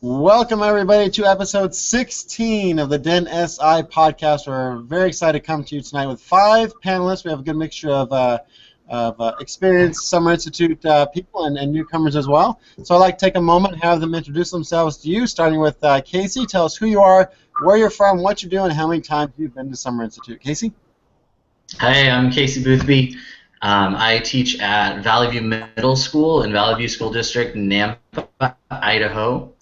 Welcome, everybody, to episode 16 of the DENSI podcast. We're very excited to come to you tonight with 5 panelists. We have a good mixture of experienced Summer Institute people and newcomers as well. So I'd like to take a moment and have them introduce themselves to you, starting with Casey. Tell us who you are, where you're from, what you're doing, and how many times you've been to Summer Institute. Casey? Hi, I'm Casey Boothby. I teach at Valley View Middle School in Valley View School District, Nampa, Idaho.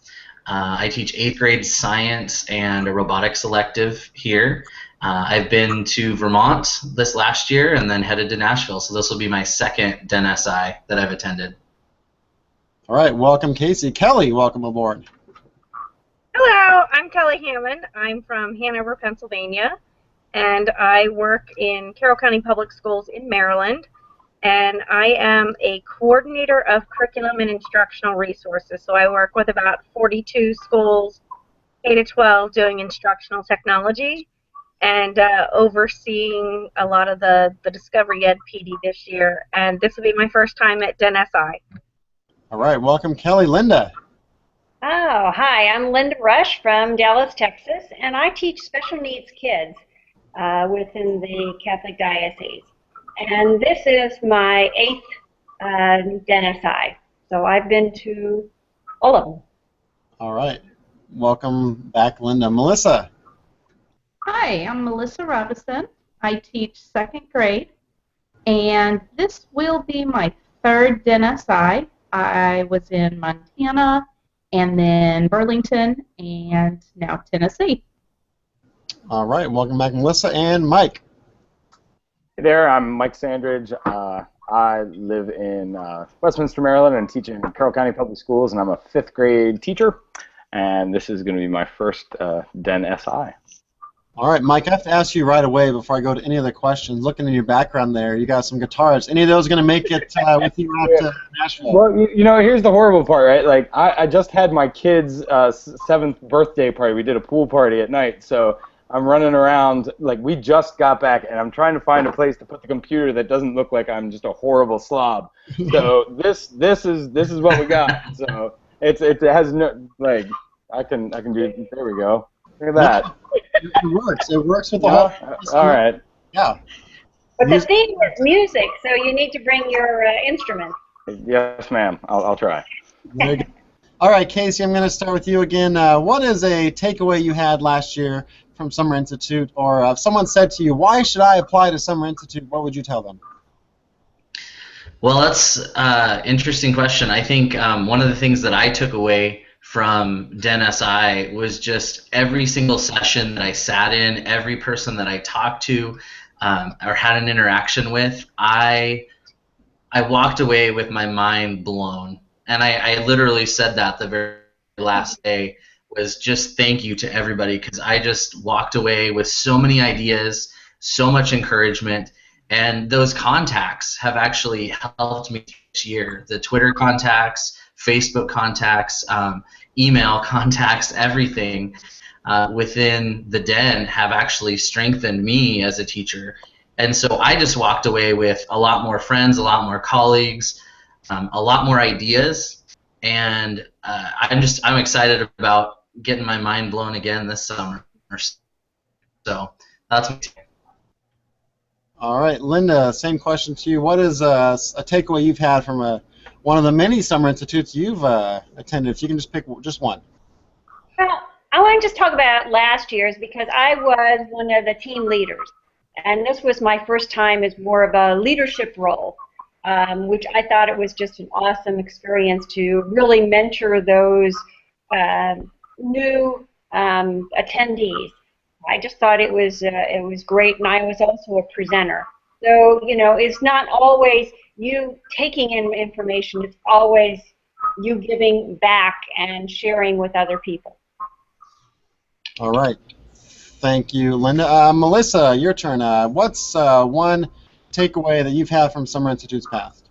I teach 8th grade science and a robotics elective here. I've been to Vermont this last year and then headed to Nashville, so this will be my second DENSI that I've attended. All right, welcome, Casey. Kelly, welcome aboard. Hello, I'm Kelly Hammond. I'm from Hanover, Pennsylvania, and I work in Carroll County Public Schools in Maryland, and I am a coordinator of curriculum and instructional resources. So I work with about 42 schools, K to 12, doing instructional technology and overseeing a lot of the Discovery Ed PD this year. And this will be my first time at DENSI. All right, welcome, Kelly. Linda. Oh, hi, I'm Linda Rush from Dallas, Texas, and I teach special needs kids within the Catholic Diocese. And this is my 8th DENSI, so I've been to all of them. All right, welcome back, Linda. Melissa. Hi, I'm Melissa Robison. I teach 2nd grade, and this will be my 3rd DENSI. I was in Montana, and then Burlington, and now Tennessee. All right, welcome back, Melissa. And Mike. Hey there, I'm Mike Sandridge. I live in Westminster, Maryland, and teach in Carroll County Public Schools, and I'm a 5th grade teacher, and this is going to be my first DENSI. All right, Mike, I have to ask you right away before I go to any other questions. Looking in your background there, you got some guitars. Any of those going to make it with you out to Nashville? Well, you know, here's the horrible part, right? Like, I just had my kid's 7th birthday party. We did a pool party at night, so I'm running around, like, we just got back, and I'm trying to find a place to put the computer that doesn't look like I'm just a horrible slob. So this is what we got. So it has no, like, I can do, there we go. Look at that. It works. It works with the whole. All right. Yeah. But the theme is music, so you need to bring your instrument. Yes, ma'am. I'll try. Very good. All right, Casey, I'm going to start with you again. What is a takeaway you had last year from Summer Institute, or if someone said to you, why should I apply to Summer Institute, what would you tell them? Well, that's an interesting question. I think one of the things that I took away from DENSI was just every single session that I sat in, every person that I talked to or had an interaction with, I walked away with my mind blown. And I literally said that the very last day, was just thank you to everybody, because I just walked away with so many ideas, so much encouragement, and those contacts have actually helped me this year. The Twitter contacts, Facebook contacts, email contacts, everything within the DEN have actually strengthened me as a teacher. And so I just walked away with a lot more friends, a lot more colleagues, a lot more ideas, and I'm excited about getting my mind blown again this summer. So that's me. All right, Linda, same question to you. What is a takeaway you've had from one of the many Summer Institutes you've attended? If you can just pick just one. Well, I want to just talk about last year's because I was one of the team leaders. And this was my first time as more of a leadership role, which I thought it was just an awesome experience to really mentor those new attendees. I just thought it was great, and I was also a presenter. So, you know, it's not always you taking in information, it's always you giving back and sharing with other people. All right. Thank you, Linda. Melissa, your turn. What's one takeaway that you've had from Summer Institute's past?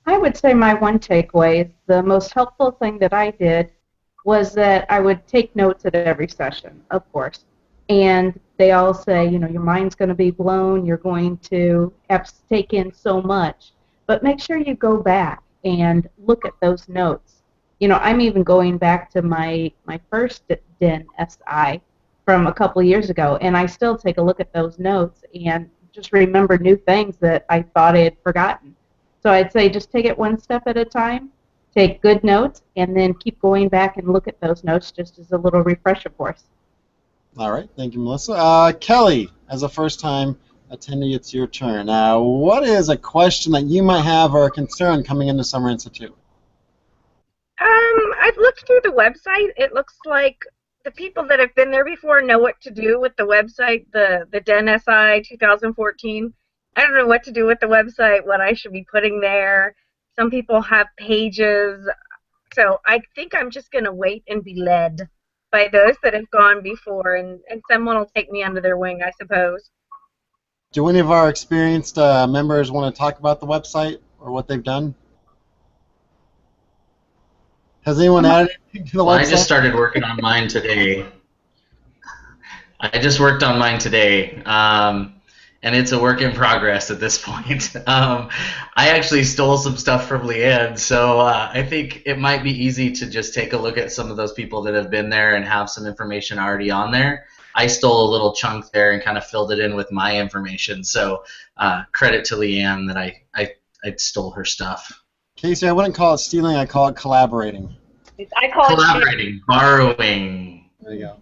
I would say my one takeaway, the most helpful thing that I did was that I would take notes at every session, of course. And they all say, you know, your mind's going to be blown, you're going to have to take in so much. But make sure you go back and look at those notes. I'm even going back to my first DENSI from a couple years ago, and I still take a look at those notes and just remember new things that I thought I had forgotten. So I'd say just take it one step at a time, take good notes, and then keep going back and look at those notes just as a little refresher course. All right, thank you, Melissa. Kelly, as a first-time attendee, it's your turn. What is a question that you might have or a concern coming into Summer Institute? I've looked through the website. It looks like the people that have been there before know what to do with the website, the DENSI 2014. I don't know what to do with the website, what I should be putting there. Some people have pages. So I think I'm just going to wait and be led by those that have gone before, and someone will take me under their wing, I suppose. Do any of our experienced members want to talk about the website or what they've done? Has anyone added anything to the website? I just started working on mine today. I just worked on mine today, and it's a work in progress at this point. I actually stole some stuff from Leanne, so I think it might be easy to just take a look at some of those people that have been there and have some information already on there. I stole a little chunk there and kind of filled it in with my information, so credit to Leanne that I stole her stuff. Casey, I wouldn't call it stealing, I call it collaborating. I call Collaborating, borrowing. There you go.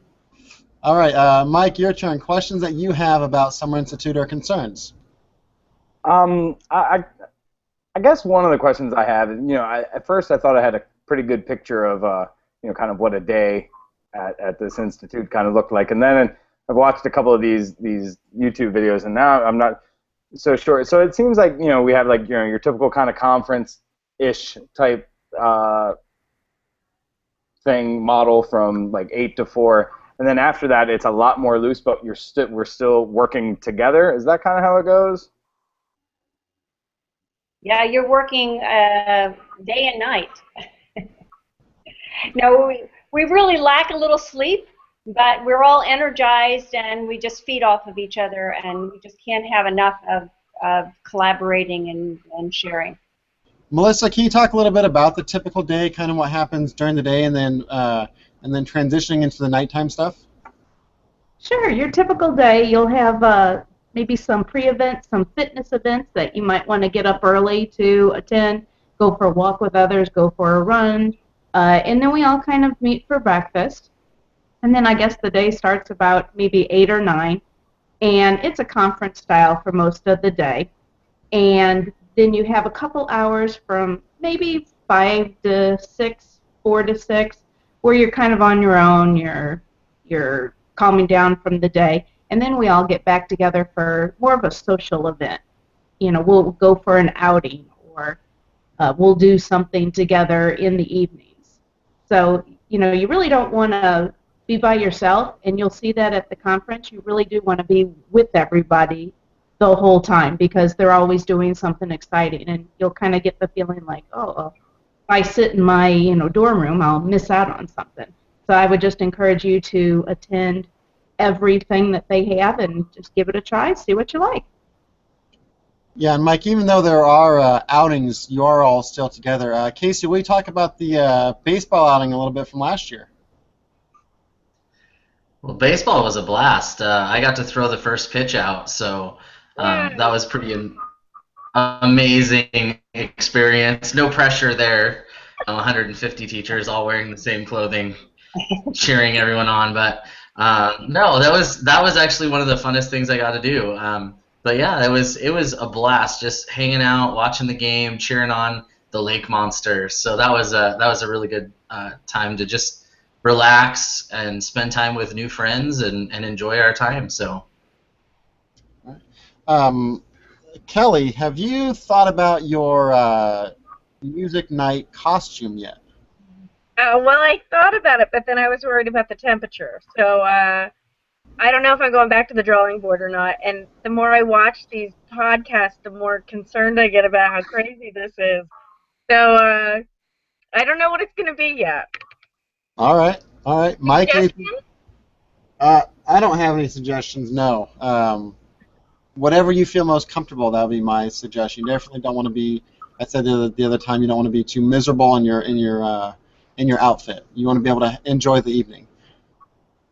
All right, Mike, your turn. Questions that you have about Summer Institute or concerns? I guess one of the questions I have, at first I thought I had a pretty good picture of, kind of what a day at this institute kind of looked like, and then I've watched a couple of these YouTube videos, and now I'm not so sure. So it seems like we have like your typical kind of conference-ish type thing model from like 8 to 4. And then after that, it's a lot more loose, but we're still working together. Is that kind of how it goes? Yeah, you're working day and night. No, we really lack a little sleep, but we're all energized, and we just feed off of each other, and we just can't have enough of collaborating and sharing. Melissa, can you talk a little bit about the typical day, kind of what happens during the day, and then transitioning into the nighttime stuff? Sure. Your typical day, you'll have maybe some pre-events, some fitness events that you might want to get up early to attend, go for a walk with others, go for a run, and then we all kind of meet for breakfast. And then I guess the day starts about maybe 8 or 9, and it's a conference style for most of the day. And then you have a couple hours from maybe 5 to 6, 4 to 6, where you're kind of on your own, you're calming down from the day, and then we all get back together for more of a social event. We'll go for an outing, or we'll do something together in the evenings. So, you really don't want to be by yourself, and you'll see that at the conference. You really do want to be with everybody the whole time, because they're always doing something exciting, and you'll kind of get the feeling like, oh, if I sit in my dorm room, I'll miss out on something. So I would just encourage you to attend everything that they have and just give it a try, see what you like. Yeah, and Mike, even though there are outings, you are all still together. Casey, will you talk about the baseball outing a little bit from last year? Well, baseball was a blast. I got to throw the first pitch out, so that was pretty amazing experience. No pressure there. 150 teachers all wearing the same clothing, cheering everyone on. But no, that was actually one of the funnest things I got to do. But yeah, it was a blast, just hanging out, watching the game, cheering on the Lake Monsters. So that was a really good time to just relax and spend time with new friends and enjoy our time. So. Kelly, have you thought about your music night costume yet? Well, I thought about it, but then I was worried about the temperature. So I don't know if I'm going back to the drawing board or not. And the more I watch these podcasts, the more concerned I get about how crazy this is. So I don't know what it's going to be yet. All right. Mike, I don't have any suggestions, no. Whatever you feel most comfortable, that would be my suggestion. You definitely don't want to be, I said the other time, you don't want to be too miserable in your in your outfit. You want to be able to enjoy the evening.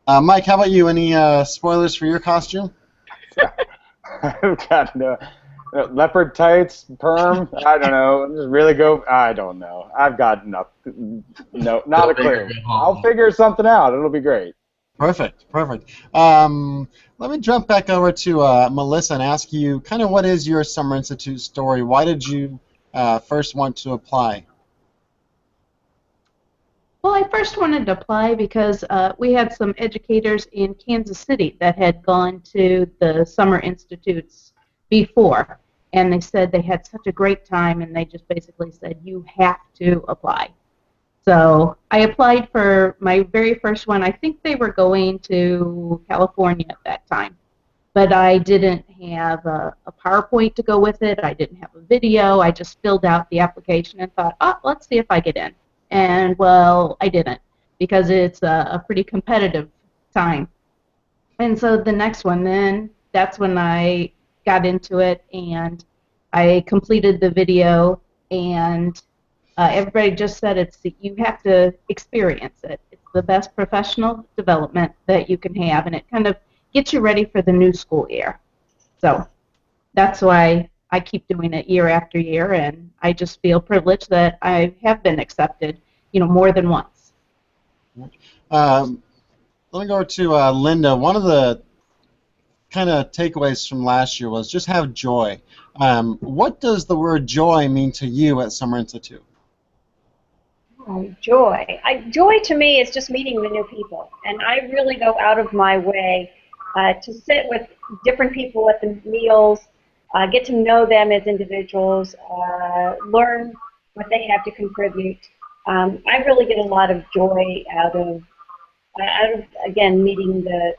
Mike, how about you? Any spoilers for your costume? I've got leopard tights, perm. I don't know. Just really go. I don't know. I've got nothing. No, not a clue. I'll figure something out. It'll be great. Perfect. Let me jump back over to Melissa and ask you kind of what is your Summer Institute story? Why did you first want to apply? Well, I first wanted to apply because we had some educators in Kansas City that had gone to the Summer Institutes before, and they said they had such a great time, and they just basically said, you have to apply. So I applied for my very first one. I think they were going to California at that time, but I didn't have a PowerPoint to go with it. I didn't have a video. I just filled out the application and thought, oh, let's see if I get in. And, well, I didn't, because it's a pretty competitive time. And so the next one, then, that's when I got into it, and I completed the video, and everybody just said you have to experience it. It's the best professional development that you can have, and it kind of gets you ready for the new school year. So that's why I keep doing it year after year, and I just feel privileged that I have been accepted, more than once. Let me go over to Linda. One of the kind of takeaways from last year was just have joy. What does the word joy mean to you at Summer Institute? Oh, joy. Joy to me is just meeting the new people, and I really go out of my way to sit with different people at the meals, get to know them as individuals, learn what they have to contribute. I really get a lot of joy out of again, meeting the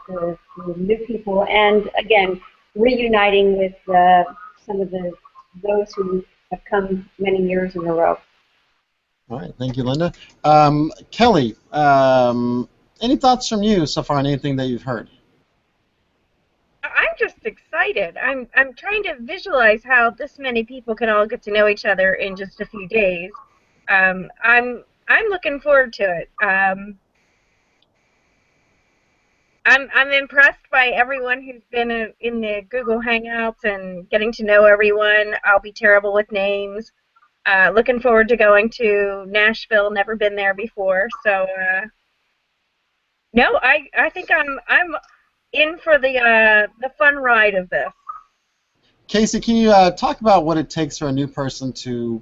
new people, and again, reuniting with some of those who have come many years in a row. All right, thank you, Linda. Kelly, any thoughts from you so far on anything that you've heard? I'm just excited. I'm trying to visualize how this many people can all get to know each other in just a few days. I'm looking forward to it. I'm impressed by everyone who's been in the Google Hangouts and getting to know everyone. I'll be terrible with names. Looking forward to going to Nashville. Never been there before, so no, I think I'm in for the fun ride of this. Casey, can you talk about what it takes for a new person to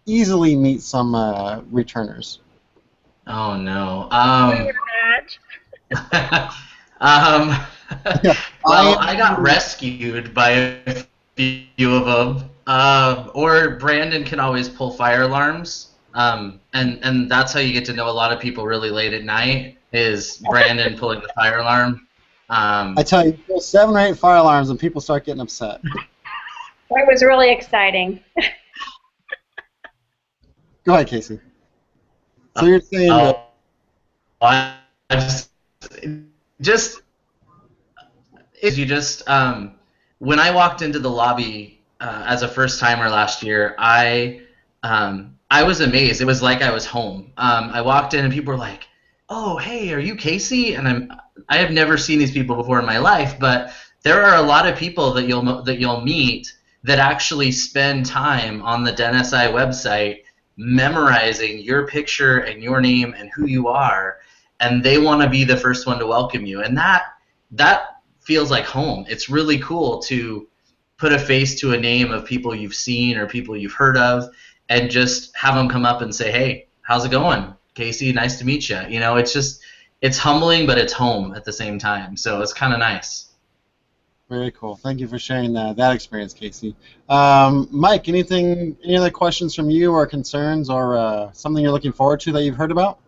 easily meet some returners? Oh no. Well, I got rescued by a few of them. Or Brandon can always pull fire alarms. And that's how you get to know a lot of people really late at night, is Brandon pulling the fire alarm. I tell you, pull 7 or 8 fire alarms and people start getting upset. It was really exciting. Go ahead, Casey. So you're saying that... when I walked into the lobby as a first timer last year, I was amazed. It was like I was home. I walked in and people were like, "Oh, hey, are you Casey?" And I have never seen these people before in my life, but there are a lot of people that you'll meet that actually spend time on the DENSI website memorizing your picture and your name and who you are, and they want to be the first one to welcome you, and that feels like home. It's really cool to put a face to a name of people you've seen or people you've heard of, and just have them come up and say, "Hey, how's it going, Casey? Nice to meet you." You know, it's humbling, but it's home at the same time. So it's kind of nice. Very cool. Thank you for sharing that experience, Casey. Mike, any other questions from you or concerns or something you're looking forward to that you've heard about?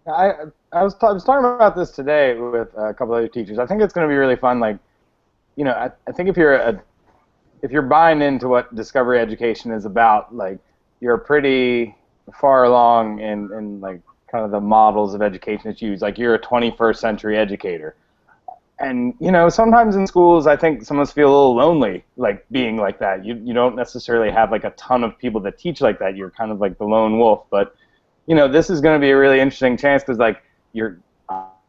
I was talking about this today with a couple other teachers. I think it's going to be really fun. Like, you know, I think if you're buying into what Discovery Education is about, like, you're pretty far along in like kind of the models of education that's used. Like, you're a 21st century educator. And, you know, sometimes in schools, I think some of us feel a little lonely, like, being like that. You don't necessarily have, like, a ton of people that teach like that. You're kind of like the lone wolf. But, you know, this is going to be a really interesting chance because, like,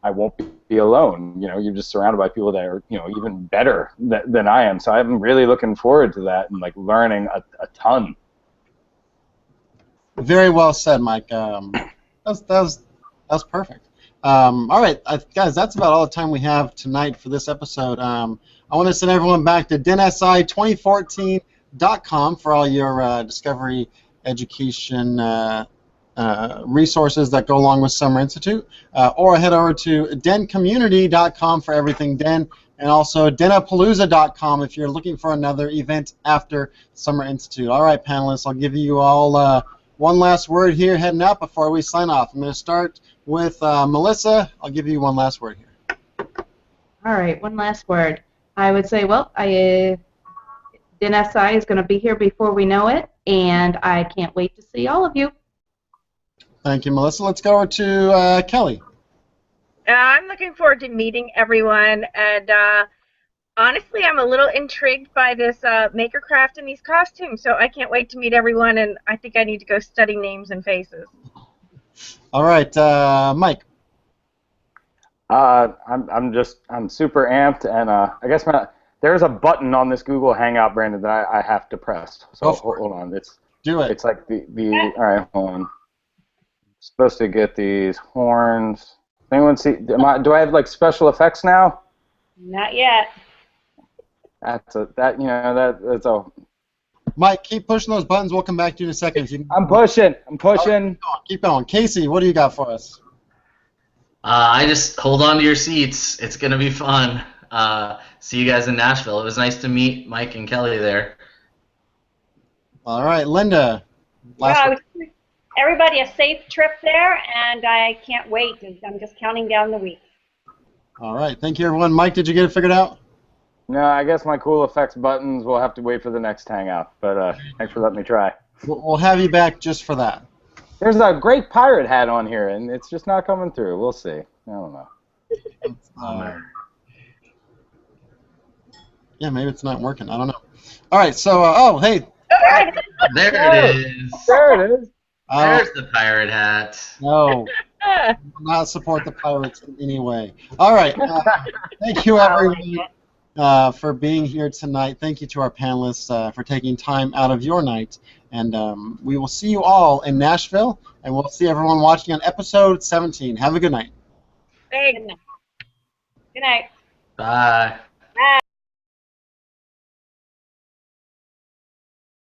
I won't be alone. You know, you're just surrounded by people that are, you know, even better than I am. So I'm really looking forward to that and, like, learning a ton. Very well said, Mike. That was perfect. All right, guys, that's about all the time we have tonight for this episode. I want to send everyone back to DENSI2014.com for all your discovery education resources that go along with Summer Institute, or head over to dencommunity.com for everything Den, and also denapalooza.com if you're looking for another event after Summer Institute. All right, panelists, I'll give you all one last word here heading out before we sign off. I'm going to start with Melissa. I'll give you one last word here. All right, one last word. I would say, well, DENSI is going to be here before we know it, and I can't wait to see all of you. Thank you, Melissa. Let's go over to Kelly. I'm looking forward to meeting everyone, and honestly, I'm a little intrigued by this makercraft and these costumes, so I can't wait to meet everyone, and I think I need to go study names and faces. All right, Mike. I'm super amped, and I guess there's a button on this Google Hangout, Brandon, that I have to press. So hold on, Do it. It's like the all right, hold on. Supposed to get these horns. Anyone see? Do I have like special effects now? Not yet. That's a. Mike, keep pushing those buttons. We'll come back to you in a second. If you can... I'm pushing. Right, keep going. Casey, what do you got for us? I just hold on to your seats. It's gonna be fun. See you guys in Nashville. It was nice to meet Mike and Kelly there. All right, Linda. Everybody a safe trip there, and I can't wait. I'm just counting down the weeks. All right, thank you, everyone. Mike, did you get it figured out? No, I guess my cool effects buttons will have to wait for the next hangout, but thanks for letting me try. We'll have you back just for that. There's a great pirate hat on here, and it's just not coming through. We'll see. I don't know. Yeah, maybe it's not working. I don't know. All right, so, hey. There it is. There it is. There's the pirate hat. No. Do not support the pirates in any way. All right. Thank you, everyone, for being here tonight. Thank you to our panelists for taking time out of your night. And we will see you all in Nashville, and we'll see everyone watching on episode 17. Have a good night. Thanks. Good night. Bye.